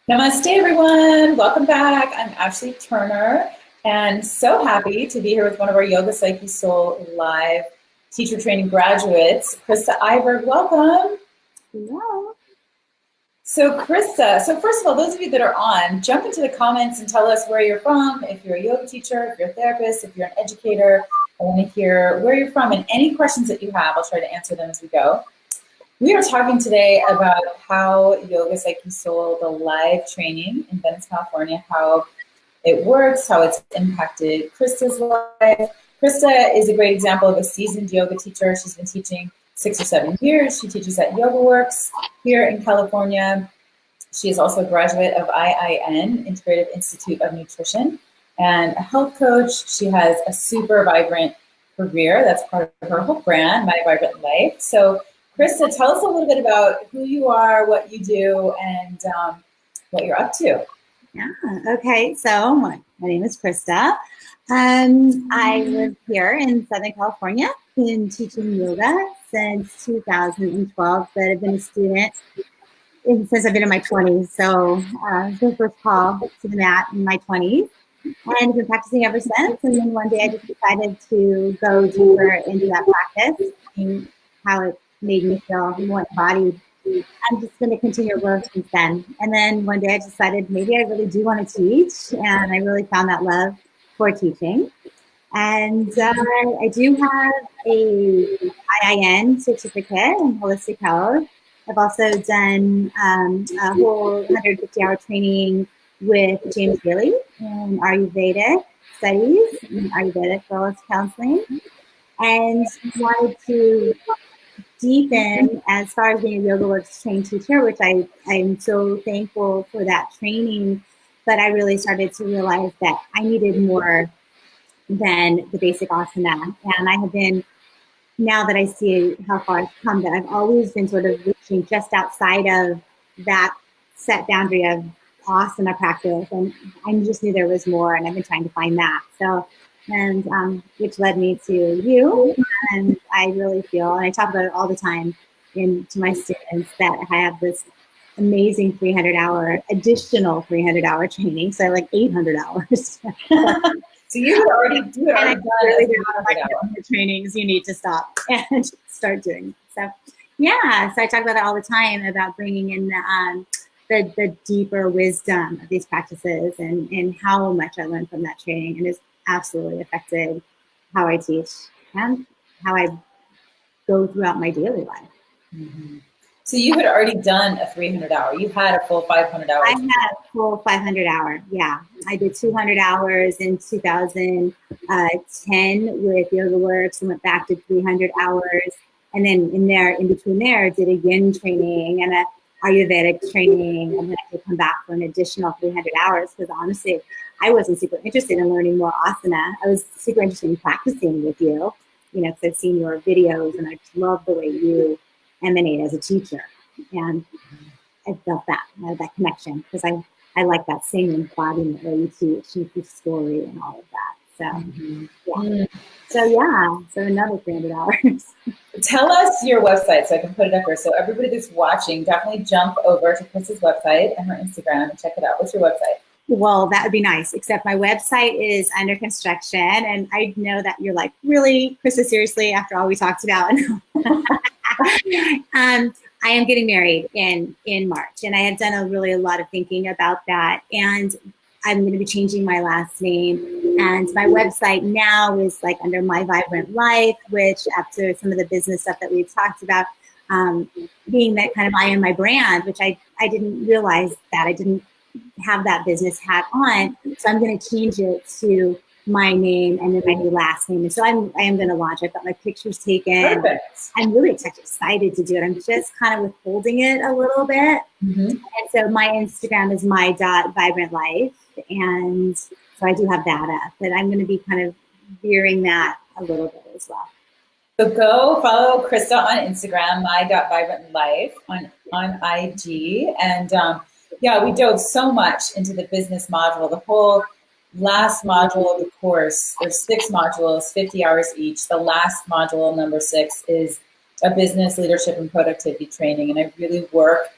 Namaste, everyone. Welcome back. I'm Ashley Turner, and so happy to be here with one of our Yoga Psyche Soul live teacher training graduates, Krista Eiberg. Welcome. Hello. So Krista, first of all, those of you that are on, jump into the comments and tell us where you're from, if you're a yoga teacher, if you're a therapist, if you're an educator. I want to hear where you're from and any questions that you have. I'll try to answer them as we go. We are talking today about how Yoga Psyche Soul, the live training in Venice, California, how it works, how it's impacted Krista's life. Krista is a great example of a seasoned yoga teacher. She's been teaching 6 or 7 years. She teaches at Yoga Works here in California. She is also a graduate of IIN, Integrative Institute of Nutrition, and a health coach. She has a super vibrant career. That's part of her whole brand, My Vibrant Life. So Krista, tell us a little bit about who you are, what you do, and what you're up to. Yeah, okay. So my name is Krista. I live here in Southern California. Been teaching yoga since 2012, but I've been a student since I've been in my 20s. So the first call to the mat in my 20s. And I've been practicing ever since. And then one day I just decided to go deeper into that practice and how it made me feel more embodied. I'm just going to continue to grow since then. And then one day I decided maybe I really do want to teach, and I really found that love for teaching. And I do have a IIN certificate in holistic health. I've also done a whole 150-hour training with James Bailey in Ayurvedic studies and Ayurvedic wellness counseling, and wanted to deepen as far as being a Yoga Works trained teacher, which I'm so thankful for that training. But I really started to realize that I needed more than the basic asana. And I have been, now that I see how far I've come, that I've always been sort of reaching just outside of that set boundary of asana practice. And I just knew there was more, and I've been trying to find that. So, and which led me to you. And I really feel, and I talk about it all the time to my students, that I have this amazing 300-hour, additional 300-hour training. So I have like 800 hours. So you had already done the trainings you need to stop and start doing. So yeah, so I talk about that all the time, about bringing in the deeper wisdom of these practices and how much I learned from that training, and it's absolutely affected how I teach and how I go throughout my daily life. Mm-hmm. So you had already done a 300-hour. You had a full 500 hours. I had a full 500 hour. Yeah, I did 200 hours in 2010 with Yoga Works, and went back to 300 hours. And then in between there, did a yin training and a Ayurvedic training, and then I could come back for an additional 300 hours because honestly, I wasn't super interested in learning more asana. I was super interested in practicing with you, because I've seen your videos and I just love the way you emanate as a teacher. And I felt that, that connection, because I like that same embodiment where you teach and your story and all of that. So, so another 300 hours. Tell us your website so I can put it up here. So everybody that's watching, definitely jump over to Krista's website and her Instagram and check it out. What's your website? Well, that would be nice, except my website is under construction. And I know that you're like, really, Krista, seriously, after all we talked about? I am getting married in March, and I have done a lot of thinking about that. And I'm going to be changing my last name, and my website now is like under My Vibrant Life, which after some of the business stuff that we've talked about, being that kind of I am my brand, which I didn't realize that I didn't have that business hat on. So I'm going to change it to my name and then my new last name. And so I am going to launch. I've got my pictures taken. Perfect. I'm really excited to do it. I'm just kind of withholding it a little bit. Mm-hmm. And so my Instagram is my.vibrantlife. And so I do have that up, but I'm going to be kind of veering that a little bit as well. So go follow Krista on Instagram, my.vibrantlife on IG. And we dove so much into the business module, the whole last module of the course. There's 6 modules, 50 hours each. The last module, number 6, is a business leadership and productivity training. And I really work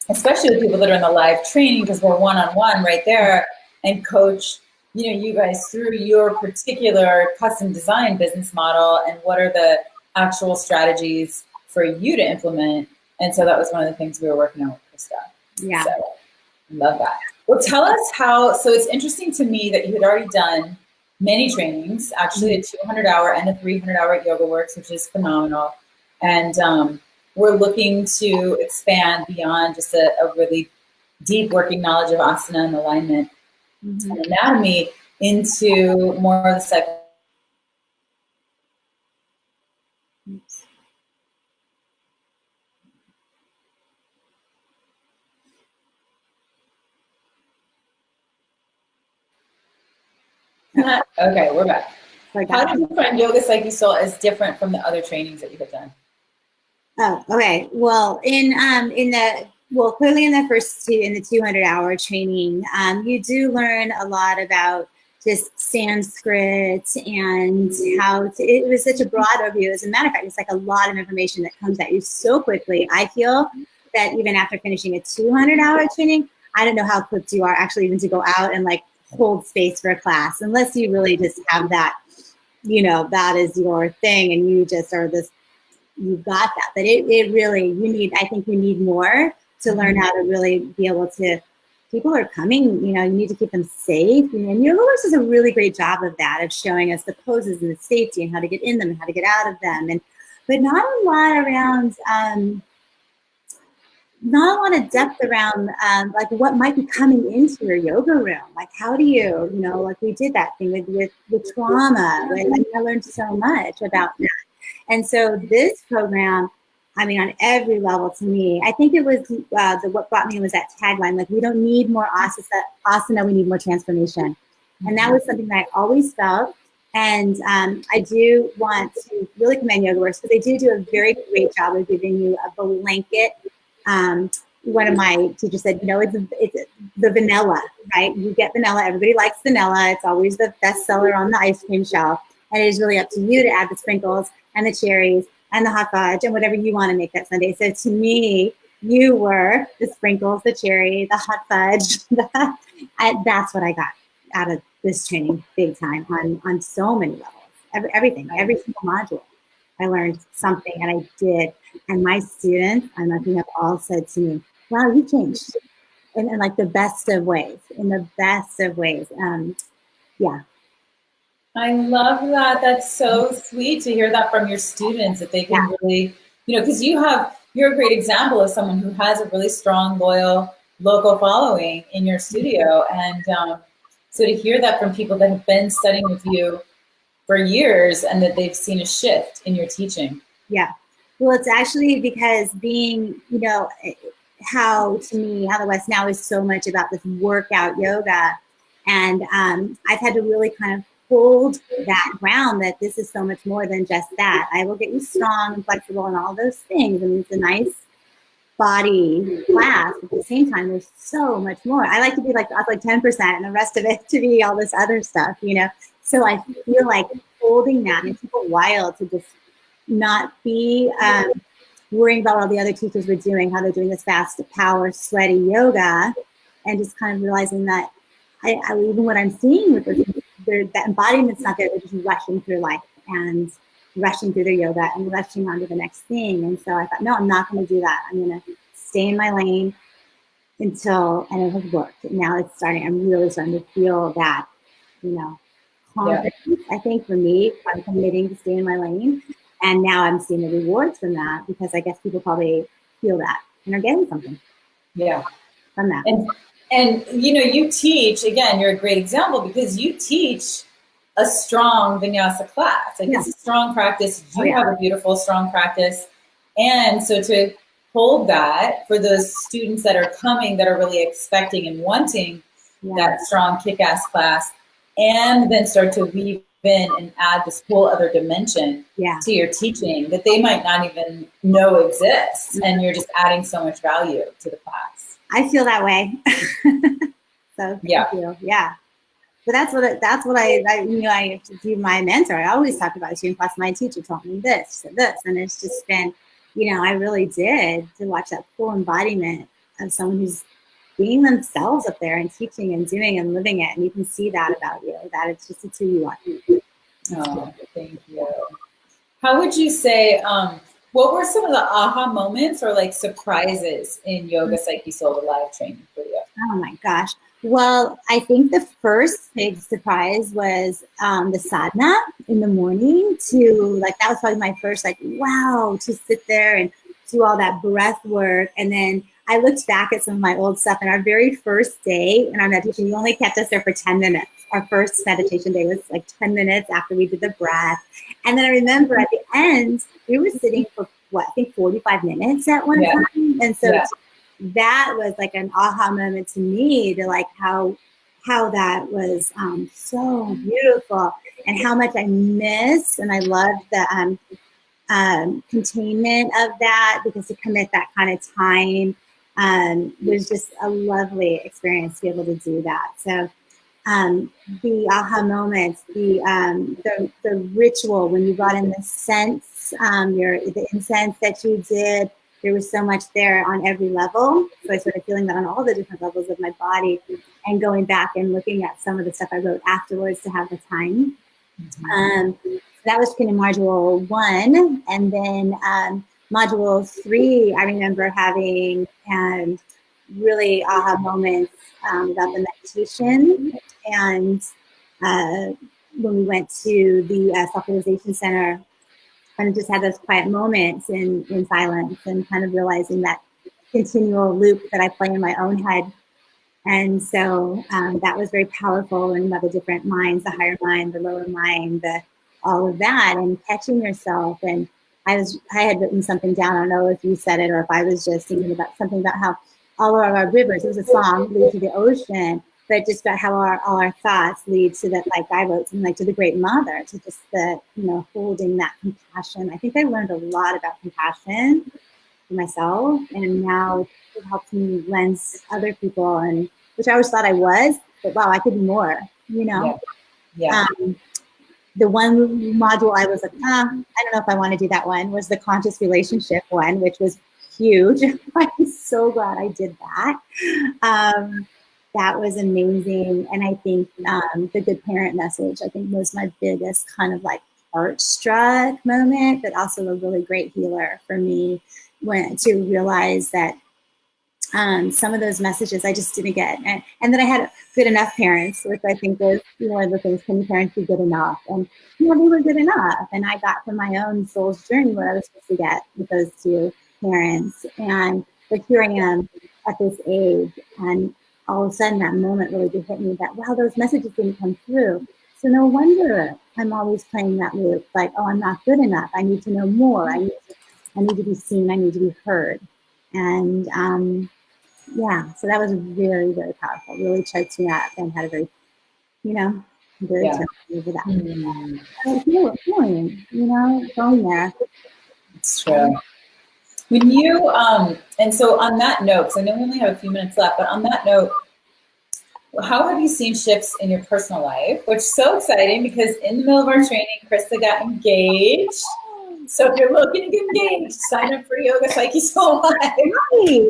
especially with people that are in the live training, because we're one-on-one right there, and coach, you guys through your particular custom design business model and what are the actual strategies for you to implement. And so that was one of the things we were working on with Krista. Yeah. So love that. Well, tell us so it's interesting to me that you had already done many trainings, actually a 200-hour and a 300-hour yoga works, which is phenomenal. And we're looking to expand beyond just a really deep working knowledge of asana and alignment and anatomy into more of the psych. Okay, we're back. How did you find Yoga Psyche Soul as different from the other trainings that you had done? Oh, okay. Well, clearly in the 200-hour training, you do learn a lot about just Sanskrit and it was such a broad overview. As a matter of fact, it's like a lot of information that comes at you so quickly. I feel that even after finishing a 200-hour training, I don't know how equipped you are actually even to go out and like hold space for a class, unless you really just have that, that is your thing and you just are this, you've got that. But it really, I think you need more to learn how to really be able to, people are coming, you need to keep them safe. And Yoga Works does a really great job of that, of showing us the poses and the safety and how to get in them and how to get out of them. But not a lot around, not a lot of depth around like what might be coming into your yoga room. Like how do you, like we did that thing with trauma. I learned so much about that. And so this program, I mean, on every level to me, I think it was what brought me was that tagline, like we don't need more asana, we need more transformation. And that was something that I always felt. And I do want to really commend Yoga Works, because they do a very great job of giving you a blanket. One of my teachers said, it's the vanilla, right? You get vanilla. Everybody likes vanilla. It's always the best seller on the ice cream shelf. And it is really up to you to add the sprinkles and the cherries and the hot fudge and whatever you want to make that sundae. So to me, you were the sprinkles, the cherry, the hot fudge. That's what I got out of this training big time on so many levels. Everything, every single module. I learned something, and I did. And my students, I think have all said to me, wow, you changed in like the best of ways, Yeah. I love that. That's so sweet to hear that from your students, that they can really, because you're a great example of someone who has a really strong, loyal, local following in your studio. And so to hear that from people that have been studying with you for years and that they've seen a shift in your teaching. Yeah. Well, it's actually because being, how the West now is so much about this workout yoga. And I've had to really kind of hold that ground that this is so much more than just that. I will get you strong and flexible and all those things. I mean, it's a nice body class. At the same time, there's so much more. I like to be like 10% and the rest of it to be all this other stuff, So I feel like holding that, it took a while to just not be worrying about what all the other teachers were doing, how they're doing this fast power, sweaty yoga, and just kind of realizing that I even what I'm seeing with that embodiment's not there, they're just rushing through life and rushing through their yoga and rushing on to the next thing. And so I thought, no, I'm not going to do that. I'm going to stay in my lane and it has worked. Now I'm really starting to feel that, confidence, I think, for me, I'm committing to stay in my lane. And now I'm seeing the rewards from that, because I guess people probably feel that and are getting something. Yeah. From that. And you teach, again, you're a great example, because you teach a strong vinyasa class. Like it's a strong practice. You have a beautiful, strong practice. And so to hold that for those students that are coming, that are really expecting and wanting that strong kick-ass class, and then start to weave in and add this whole other dimension to your teaching that they might not even know exists. And you're just adding so much value to the class. I feel that way. So thank you. Yeah. But that's what I do. My mentor, I always talk about you, plus my teacher told me this and this. And it's just been, I really did to watch that full embodiment someone who's being themselves up there and teaching and doing and living it. And you can see that about you, that it's who you are. Oh, thank you. How would you say, what were some of the aha moments or like surprises in Yoga Psyche Soul, the live training for you? Oh my gosh. Well, I think the first big surprise was the sadhana in the morning that was probably my first, wow, to sit there and do all that breath work. And then I looked back at some of my old stuff, and our very first day in our meditation, you only kept us there for 10 minutes. Our first meditation day was 10 minutes after we did the breath. And then I remember at the end, we were sitting for 45 minutes at one time. And so that was an aha moment to me, to how that was so beautiful, and how much I missed. And I loved the containment of that, because to commit that kind of time was just a lovely experience to be able to do that. So the aha moments, the ritual when you brought in the scents, the incense that you did, there was so much there on every level. So I started feeling that on all the different levels of my body, and going back and looking at some of the stuff I wrote afterwards to have the time. That was kind of module 1. And then module 3, I remember having really aha moments about the meditation. And when we went to the self-realization center, kind of just had those quiet moments in silence, and kind of realizing that continual loop that I play in my own head. And so that was very powerful, and about the different minds, the higher mind, the lower mind, all of that, and catching yourself. And I had written something down. I don't know if you said it or if I was just thinking about something about how all of our rivers, it was a song, lead to the ocean, but just about how all our thoughts lead to that, I wrote something to the Great Mother, to just the, holding that compassion. I think I learned a lot about compassion for myself, and now it helps me lens other people, and which I always thought I was, but wow, I could be more, Yeah. The one module I was like, I don't know if I want to do that one, was the conscious relationship one, which was huge. I'm so glad I did that. That was amazing. And I think the good parent message, I think, was my biggest kind of heart-struck moment, but also a really great healer for me, to realize that some of those messages I just didn't get. And then I had good enough parents, which I think was one of the things, can parents be good enough? And they were good enough. And I got from my own soul's journey what I was supposed to get with those two parents. But here I am at this age, and all of a sudden that moment really did hit me that, wow, those messages didn't come through. So no wonder I'm always playing that loop, oh, I'm not good enough. I need to know more. I need to be seen. I need to be heard. And so that was very, very powerful. Really choked me up, and had a very, very tough over that. Healing, going there. It's true. When you, and so on that note, because I know we only have a few minutes left, but on that note, how have you seen shifts in your personal life? Which is so exciting, because in the middle of our training, Krista got engaged. So if you're looking to get engaged, sign up for Yoga Psyche Soul Live. Right.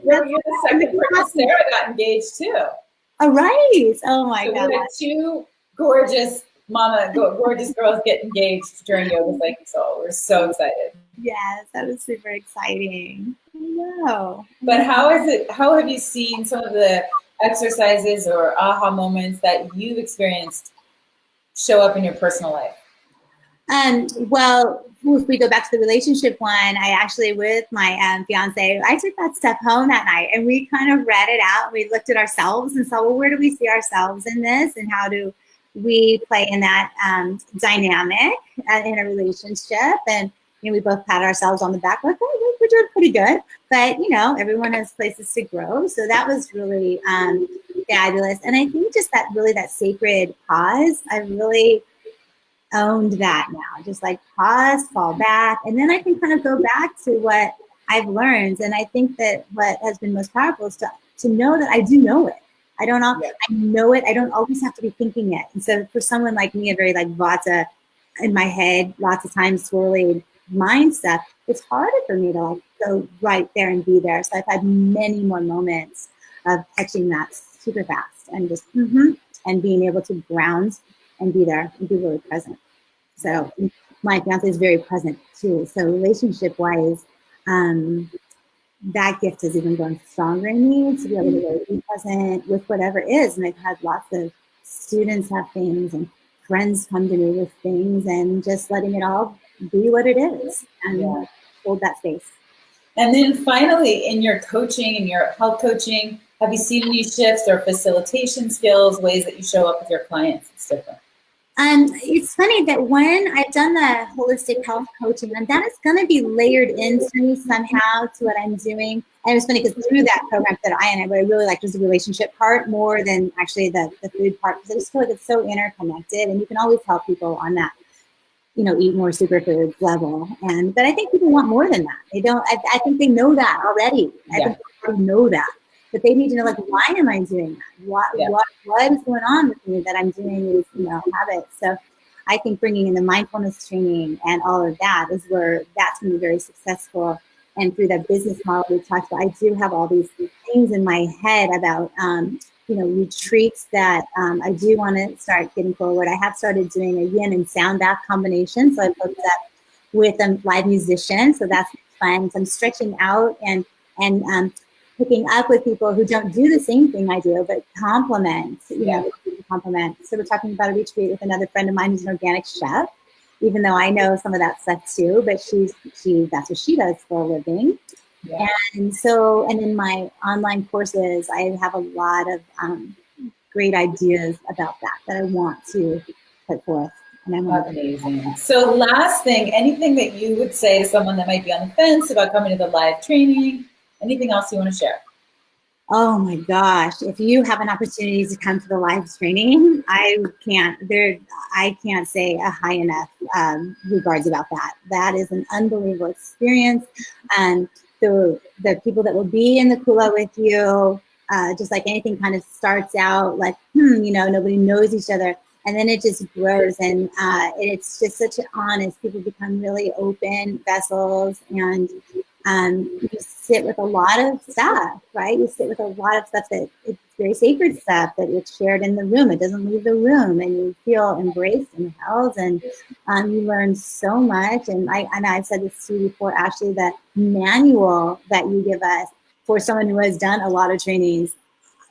You're the second person. Sarah got engaged too. All right. Oh my God. We had 2 gorgeous girls get engaged during Yoga Psyche Soul. We're so excited. Yes, that was super exciting. I know. But how have you seen some of the exercises or aha moments that you've experienced show up in your personal life? Well, if we go back to the relationship one, I actually, with my fiance, I took that stuff home that night, and we kind of read it out. We looked at ourselves and saw, well, where do we see ourselves in this, and how do we play in that dynamic in a relationship? And we both pat ourselves on the back, like, oh, we're doing pretty good. But everyone has places to grow, so that was really fabulous. And I think just that sacred pause, I really owned that now. Just pause, fall back, and then I can kind of go back to what I've learned. And I think that what has been most powerful is to know that I do know it. I know it. I don't always have to be thinking it. And so for someone like me, a very Vata in my head, lots of times swirling mind stuff, it's harder for me to go right there and be there. So I've had many more moments of catching that super fast and just, and being able to ground and be there and be really present. So my fiance is very present too. So relationship wise, that gift has even grown stronger in me to be able to really be present with whatever is. And I've had lots of students have things and friends come to me with things, and just letting it all be what it is and hold that space. And then finally, in your coaching, in your health coaching, have you seen any shifts or facilitation skills, ways that you show up with your clients? It's different. It's funny that when I've done the holistic health coaching, and that is going to be layered into me somehow to what I'm doing. And it's funny because through that program that what I really liked was the relationship part more than actually the food part, because I just feel like it's so interconnected, and you can always help people on that, eat more superfoods level. But I think people want more than that. They don't. I think they know that already. I think they already know that. But they need to know, like, why am I doing that? What is going on with me that I'm doing these, habits? So I think bringing in the mindfulness training and all of that is where that's going to be very successful. And through that business model we talked about, I do have all these things in my head about, retreats that I do want to start getting forward. I have started doing a yin and sound bath combination. So I've hooked up with a live musician. So that's fun. So I'm stretching out and picking up with people who don't do the same thing I do, but complement, complement. So we're talking about a retreat with another friend of mine who's an organic chef, even though I know some of that stuff too, but that's what she does for a living. Yeah. And in my online courses, I have a lot of great ideas about that I want to put forth. And I'm amazing. So last thing, anything that you would say to someone that might be on the fence about coming to the live training? Anything else you want to share? Oh my gosh. If you have an opportunity to come to the live training, I can't say a high enough regards about that. That is an unbelievable experience. And the people that will be in the Kula with you, just like anything kind of starts out like, nobody knows each other. And then it just grows, and it's just such an honest, people become really open vessels, and you sit with a lot of stuff, right? You sit with a lot of stuff that it's very sacred stuff that it's shared in the room. It doesn't leave the room, and you feel embraced and held, and you learn so much. And I've said this to you before, Ashley, that manual that you give us for someone who has done a lot of trainings,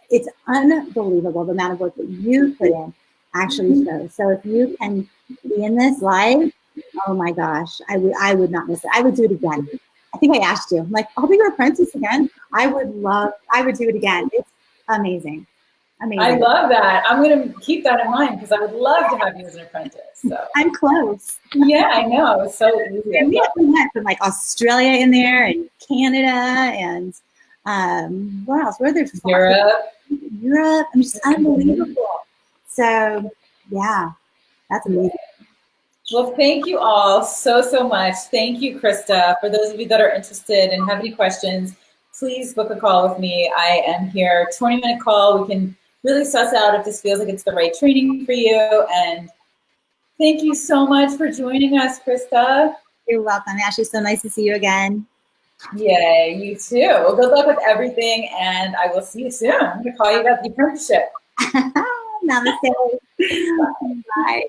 it's unbelievable the amount of work that you put in actually shows. So if you can be in this live, oh my gosh, I would not miss it. I would do it again. I think I asked you, I'm like, I'll be your apprentice again. I would do it again. It's amazing. Amazing. I love that. I'm going to keep that in mind because I would love to have you as an apprentice. So. I'm close. Yeah, I know. It's so easy. And we had from like Australia in there, and Canada, and what else? Where are there? Europe. I mean, just unbelievable. So yeah, that's amazing. Well, thank you all so much. Thank you, Krista. For those of you that are interested and have any questions, please book a call with me. I am here, 20-minute call. We can really suss out if this feels like it's the right training for you. And thank you so much for joining us, Krista. You're welcome, Ashley. So nice to see you again. Yay, you too. Well, good luck with everything, and I will see you soon. I'm going to call you about the apprenticeship. Namaste. Bye.